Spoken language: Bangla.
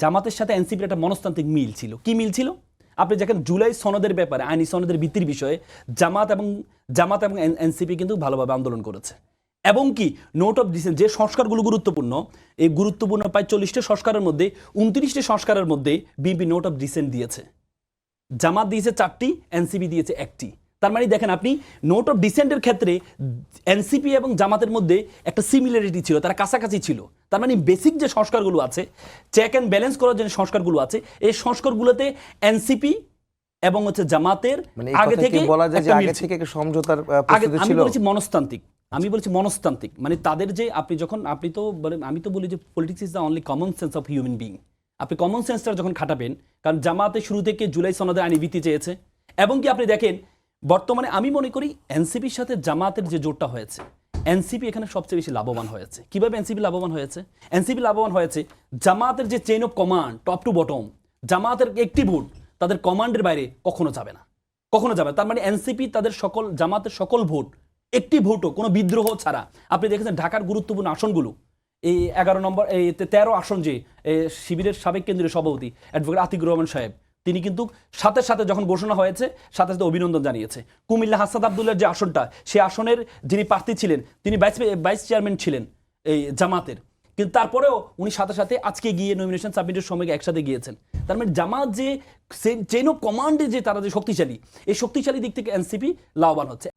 জামাতের সাথে এনসিপির একটা মনস্তান্ত্রিক মিল ছিল। কি মিল ছিল? আপনি দেখেন জুলাই সনদের ব্যাপারে, আইনি সনদের ভিত্তির বিষয়ে জামাত এবং এনসিপি কিন্তু ভালোভাবে আন্দোলন করেছে। এবং কি নোট অফ ডিসেন্ট যে সংস্কারগুলো গুরুত্বপূর্ণ, এই গুরুত্বপূর্ণ প্রায় 40টা সংস্কারের মধ্যে 29টা সংস্কারের মধ্যে বিএনপি নোট অফ ডিসেন্ট দিয়েছে। জামাত দিয়েছে 4টি, এনসিপি দিয়েছে 1টি। তার মানে দেখেন আপনি নোট অফ ডিসেন্টের ক্ষেত্রে এনসিপি এবং জামাতের মধ্যে একটা সিমিলারিটি ছিল, তারা কাছাকাছি ছিল। তার মানে বেসিক যে সংস্কারগুলো আছে, চেক অ্যান্ড ব্যালেন্স করার যে সংস্কারগুলো আছে, এই সংস্কারগুলোতে এনসিপি এবং জামাতের আগে থেকে বলা যায় যে আগে থেকে একটা সমঝোতার প্রস্তুতি ছিল। আমি বলছি মনস্তান্ত্রিক, মানে তাদের যে আপনি তো বলেন, আমি তো বলি যে politics is the only common sense of human being. আপনি কমন সেন্সটা যখন খাটাবেন, কারণ জামাতে শুরু থেকে জুলাই সনদের আইনি ভিত্তি চেয়েছে, এবং কি আপনি দেখেন বর্তমানে আমি মনে করি এনসিপির সাথে জামাতের যে জোটটা হয়েছে, এনসিপি এখানে সবচেয়ে বেশি লাভবান হয়েছে। কিভাবে এনসিপি লাভবান হয়েছে? এনসিপি লাভবান হয়েছে জামাতের যে chain of command, top to bottom, জামাতের একটি ভোট তাদের কমান্ডের বাইরে কখনো যাবে না, কখনো যাবে না। তার মানে এনসিপি তাদের জামাতের সকল ভোট, একটি ভোটও কোনো বিদ্রোহ ছাড়া, আপনি দেখেছেন ঢাকার গুরুত্বপূর্ণ আসনগুলো, এই 11 নম্বর, এই 13 আসন যে শিবিরের সাবেক কেন্দ্রীয় সভাপতি অ্যাডভোকেট আতিকুর রহমান সাহেব, তিনি কিন্তু সাথে সাথে যখন ঘোষণা হয়েছে সাথে সাথে অভিনন্দন জানিয়েছে। কুমিল্লা হাসাদ আবদুল্লার যে আসনটা, সেই আসনের যিনি প্রার্থী ছিলেন তিনি ভাইস চেয়ারম্যান ছিলেন এই জামাতের, কিন্তু তারপরেও উনি সাথে সাথে আজকে গিয়ে নমিনেশন সাবমিটের সময় একসাথে গিয়েছেন। তার মানে জামাত যে চেইন অফ কমান্ডে যে তারা যে শক্তিশালী, এই শক্তিশালী দিক থেকে এনসিপি লাভবান হচ্ছে।